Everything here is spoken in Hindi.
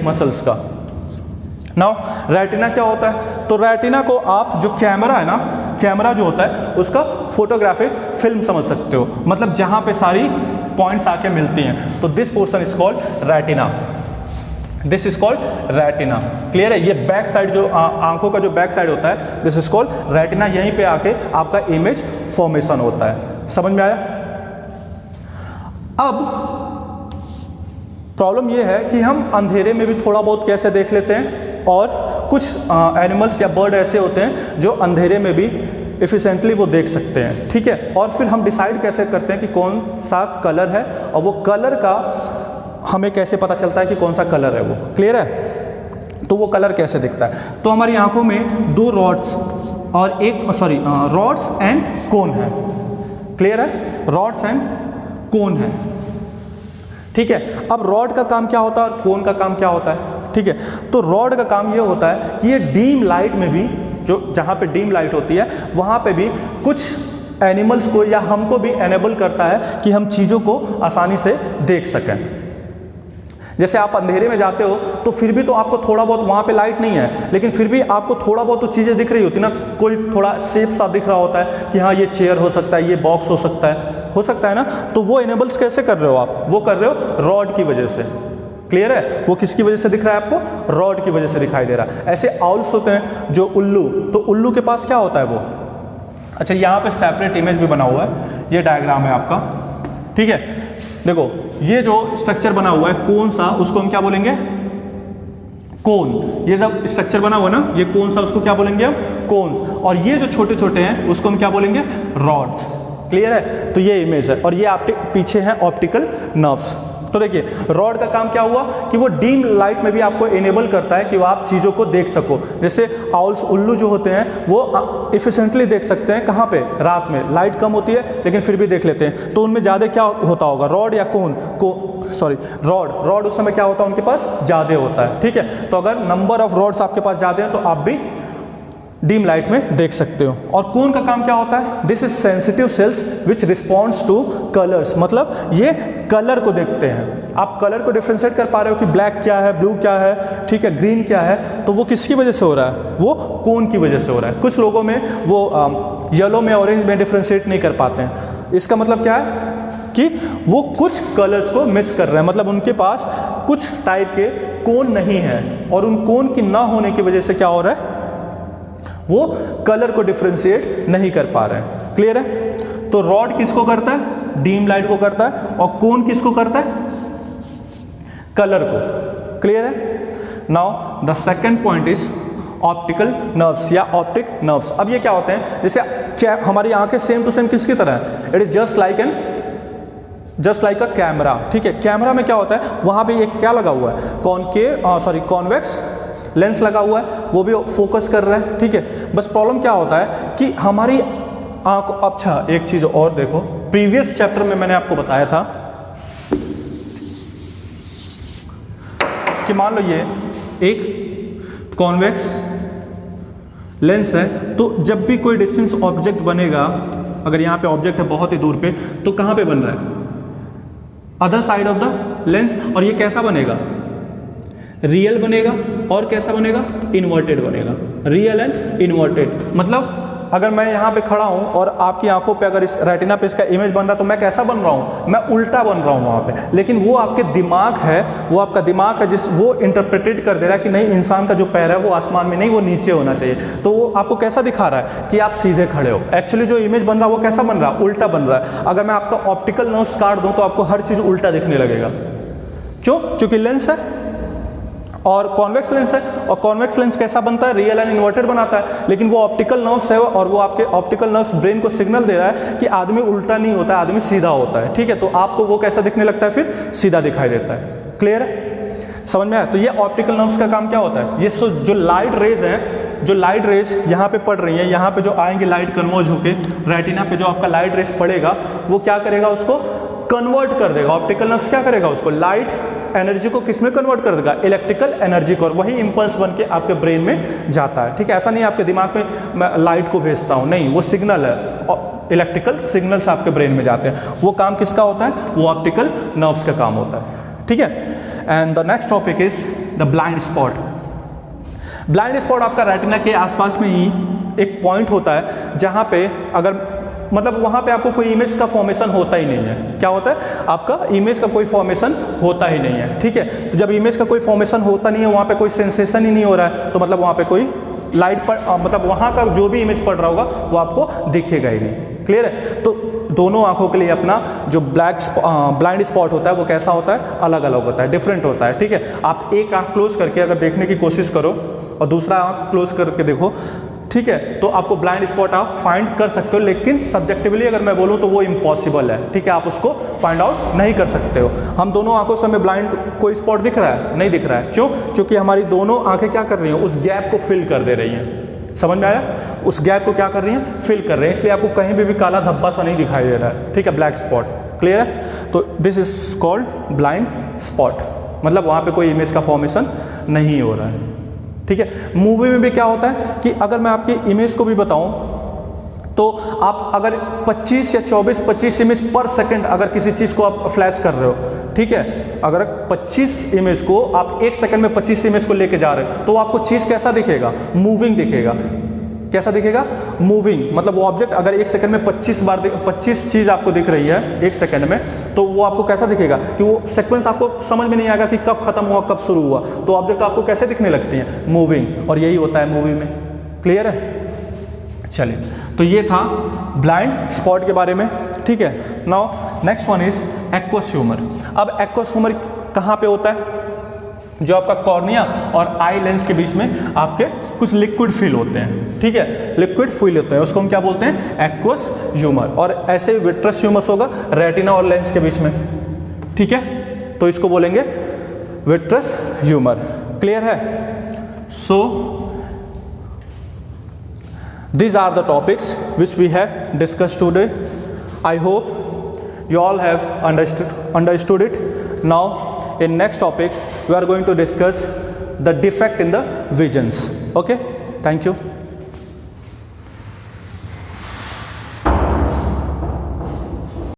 मसल्स का। नाउ रेटिना क्या होता है? तो रेटिना को आप जो कैमरा है ना, कैमरा जो होता है उसका फोटोग्राफिक फिल्म समझ सकते हो, मतलब जहां पे सारी पॉइंट्स आके मिलती हैं, तो this portion is called retina, this is called retina. Clear है? ये बैक साइड जो आंखों का जो बैक साइड होता है, दिस इज कॉल्ड रेटिना। यहीं पे आके आपका इमेज फॉर्मेशन होता है। समझ में आया? अब प्रॉब्लम ये है कि हम अंधेरे में भी थोड़ा बहुत कैसे देख लेते हैं, और कुछ एनिमल्स या बर्ड ऐसे होते हैं जो अंधेरे में भी एफिशिएंटली वो देख सकते हैं। ठीक है? और फिर हम डिसाइड कैसे करते हैं कि कौन सा कलर है, और वो कलर का हमें कैसे पता चलता है कि कौन सा कलर है वो। क्लियर है? तो वो कलर कैसे दिखता है? तो हमारी आंखों में दो रॉड्स और रॉड्स एंड कोन है। क्लियर है? रॉड्स एंड कोन है। ठीक है? अब रॉड का काम क्या होता है और कोन का काम क्या होता है? ठीक है? तो रॉड का काम ये होता है कि ये डीम लाइट में भी, जो जहाँ पे डीम लाइट होती है वहाँ पे भी कुछ एनिमल्स को या हमको भी एनेबल करता है कि हम चीज़ों को आसानी से देख सकें। जैसे आप अंधेरे में जाते हो तो फिर भी तो आपको थोड़ा बहुत, वहाँ पे लाइट नहीं है लेकिन फिर भी आपको थोड़ा बहुत तो चीज़ें दिख रही होती ना, कोई थोड़ा शेप सा दिख रहा होता है कि हाँ ये चेयर हो सकता है, ये बॉक्स हो सकता है ना। तो वो इनेबल्स कैसे कर रहे हो आप? वो कर रहे हो रॉड की वजह से। क्लियर है? वो किसकी वजह से दिख रहा है आपको? रॉड की वजह से दिखाई दे रहा है। ऐसे आउल्स होते हैं जो उल्लू, तो उल्लू के पास क्या होता है वो? अच्छा, यहाँ पे सेपरेट इमेज भी बना हुआ है, ये डायग्राम है आपका। ठीक है? देखो ये जो स्ट्रक्चर बना हुआ है कौन सा, उसको हम क्या बोलेंगे? कोन। ये सब स्ट्रक्चर बना हुआ ना, ये कौन सा, उसको क्या बोलेंगे हम? कोन्स। और ये जो छोटे छोटे हैं उसको हम क्या बोलेंगे? रॉड्स। क्लियर है? तो ये इमेज है, और ये आपके पीछे है ऑप्टिकल नर्व्स। तो देखिए रॉड का काम क्या हुआ कि वो डीम लाइट में भी आपको इनेबल करता है कि वो आप चीज़ों को देख सको। जैसे आउल्स, उल्लू जो होते हैं वो इफिशिएंटली देख सकते हैं कहाँ पे? रात में। लाइट कम होती है लेकिन फिर भी देख लेते हैं। तो उनमें ज़्यादा क्या होता होगा? रॉड या कोन? रॉड उस समय क्या होता है उनके पास? ज़्यादा होता है। ठीक है? तो अगर नंबर ऑफ रॉड्स आपके पास ज़्यादा हैं तो आप भी डीम लाइट में देख सकते हो। और कोन का काम क्या होता है? This is sensitive cells which responds two colours, मतलब ये कलर को देखते हैं। आप कलर को डिफ्रेंशिएट कर पा रहे हो कि ब्लैक क्या है, ब्लू क्या है, ठीक है, ग्रीन क्या है, तो वो किसकी वजह से हो रहा है? वो कोन की वजह से हो रहा है। कुछ लोगों में वो येलो में, ऑरेंज में डिफ्रेंशिएट नहीं कर पाते हैं। इसका मतलब क्या है कि वो कुछ कलर्स को मिस कर रहे हैं, मतलब उनके पास कुछ टाइप के कोन नहीं है, और उन कोन की ना होने की वजह से क्या हो रहा है? वो कलर को डिफ्रेंशिएट नहीं कर पा रहे हैं। क्लियर है? तो रॉड किसको करता है? डीम लाइट को करता है। और कोन किसको करता है? कलर को। क्लियर है? Now the second point is optical nerves या ऑप्टिक नर्व्स। अब ये क्या होते हैं? जैसे हमारी आंखें सेम टू सेम किसकी तरह है? It is just like a camera. ठीक है? कैमरा में क्या होता है? वहां पे एक क्या लगा हुआ है? कॉन्वेक्स लेंस लगा हुआ है, वो भी फोकस कर रहा है। ठीक है? बस प्रॉब्लम क्या होता है कि हमारी आंख, अच्छा एक चीज और देखो, प्रीवियस चैप्टर में मैंने आपको बताया था कि मान लो ये एक कॉन्वेक्स लेंस है, तो जब भी कोई डिस्टेंस ऑब्जेक्ट बनेगा, अगर यहाँ पे ऑब्जेक्ट है बहुत ही दूर पे, तो कहाँ पे बन रहा है? Other side of the lens. और ये कैसा बनेगा? रियल बनेगा। और कैसा बनेगा? इन्वर्टेड बनेगा। Real and inverted. मतलब अगर मैं यहाँ पे खड़ा हूँ और आपकी आंखों पे अगर इस रेटिना पे इसका इमेज बन रहा है, तो मैं कैसा बन रहा हूँ? मैं उल्टा बन रहा हूँ वहाँ पे। लेकिन वो आपके दिमाग है, वो आपका दिमाग है वो इंटरप्रेटेड कर दे रहा है कि नहीं, इंसान का जो पैर है वो आसमान में नहीं, वो नीचे होना चाहिए। तो वो आपको कैसा दिखा रहा है कि आप सीधे खड़े हो। एक्चुअली जो इमेज बन रहा है वो कैसा बन रहा है? उल्टा बन रहा है। अगर मैं आपका ऑप्टिकल नर्व्स काट दूँ तो आपको हर चीज़ उल्टा दिखने लगेगा। क्यों? क्योंकि लेंस है और कॉन्वेक्स लेंस है। और कॉन्वेक्स लेंस कैसा बनता है? रियल एंड इन्वर्टेड बनाता है। लेकिन वो ऑप्टिकल नर्व्स है, और वो आपके ऑप्टिकल नर्व्स ब्रेन को सिग्नल दे रहा है कि आदमी उल्टा नहीं होता है, आदमी सीधा होता है। ठीक है? तो आपको वो कैसा दिखने लगता है? फिर सीधा दिखाई देता है। क्लियर है? समझ में आया? तो ये ऑप्टिकल नर्व्स का काम क्या होता है? ये जो लाइट रेज हैं, जो लाइट रेज यहाँ पे पड़ रही है, यहाँ पे जो आएंगे लाइट कन्वर्ज होके रेटिना पे, जो आपका लाइट रेज पड़ेगा वो क्या करेगा? उसको कन्वर्ट कर देगा। ऑप्टिकल नर्व्स क्या करेगा? उसको लाइट एनर्जी को किस में कन्वर्ट कर देगा? इलेक्ट्रिकल एनर्जी को। और वही इंपल्स बन के आपके ब्रेन में जाता है। ठीक है? ऐसा नहीं आपके दिमाग में मैं लाइट को भेजता हूँ, नहीं, वो सिग्नल है, और इलेक्ट्रिकल सिग्नल्स आपके ब्रेन में जाते हैं। वो काम किसका होता है? वो ऑप्टिकल नर्व्स का काम होता है। ठीक है? And the next topic is the blind spot. Blind spot आपका रेटिना के आसपास में ही एक पॉइंट होता है जहाँ पे अगर मतलब वहाँ पे आपको कोई इमेज का फॉर्मेशन होता ही नहीं है। क्या होता है? आपका इमेज का कोई फॉर्मेशन होता ही नहीं है, ठीक है। तो जब इमेज का कोई फॉर्मेशन होता नहीं है, वहाँ पे कोई सेंसेशन ही नहीं हो रहा है, तो मतलब वहाँ पे कोई लाइट पर मतलब वहाँ का जो भी इमेज पड़ रहा होगा वो आपको दिखेगा ही नहीं। क्लियर है? तो दोनों आंखों के लिए अपना जो ब्लाइंड स्पॉट होता है वो कैसा होता है? अलग अलग होता है, डिफरेंट होता है, ठीक है। आप एक आंख क्लोज करके अगर देखने की कोशिश करो और दूसरा आंख क्लोज करके देखो, ठीक है, तो आपको ब्लाइंड स्पॉट आप फाइंड कर सकते हो, लेकिन सब्जेक्टिवली अगर मैं बोलूँ तो वो इम्पॉसिबल है, ठीक है। आप उसको फाइंड आउट नहीं कर सकते हो। हम दोनों आंखों से हमें ब्लाइंड कोई स्पॉट दिख रहा है? नहीं दिख रहा है। क्यों? क्योंकि हमारी दोनों आंखें क्या कर रही हैं? उस गैप को फिल कर दे रही हैं। समझ में आया? उस गैप को क्या कर रही हैं? फिल कर रहे हैं, इसलिए आपको कहीं भी काला धब्बा सा नहीं दिखाई दे रहा है, ठीक है, ब्लैक स्पॉट। क्लियर है? तो this is called blind spot, मतलब वहाँ पे कोई इमेज का फॉर्मेशन नहीं हो रहा है, ठीक है। मूवी में भी क्या होता है कि अगर मैं आपकी इमेज को भी बताऊं तो आप अगर 25 या 25 इमेज पर सेकंड अगर किसी चीज़ को आप फ्लैश कर रहे हो, ठीक है, अगर 25 इमेज को आप 1 सेकंड में 25 इमेज को लेके जा रहे हो, तो आपको चीज़ कैसा दिखेगा? मूविंग दिखेगा। कैसा दिखेगा? मूविंग। मतलब वो ऑब्जेक्ट अगर 1 सेकंड में 25 चीज़ आपको दिख रही है 1 सेकंड में, तो वो आपको कैसा दिखेगा कि वो सीक्वेंस आपको समझ में नहीं आएगा कि कब खत्म हुआ कब शुरू हुआ, तो ऑब्जेक्ट आपको कैसे दिखने लगती हैं? मूविंग। और यही होता है मूवी में। क्लियर है? चलिए, तो ये था ब्लाइंड स्पॉट के बारे में, ठीक है। Now next one is aqueous humour. अब एक्वस ह्यूमर कहाँ पे होता है? जो आपका कॉर्निया और आई लेंस के बीच में आपके कुछ लिक्विड फील होते हैं, ठीक है, लिक्विड फील होते हैं, उसको हम क्या बोलते हैं? Aqueous humour. और ऐसे ही विट्रस ह्यूमस होगा रेटिना और लेंस के बीच में, ठीक है, तो इसको बोलेंगे विट्रस ह्यूमर। क्लियर है? सो these are the topics which we have discussed today. I hope you all have understood it. Now in next topic we are going to discuss the defect in the visions. Okay, thank you.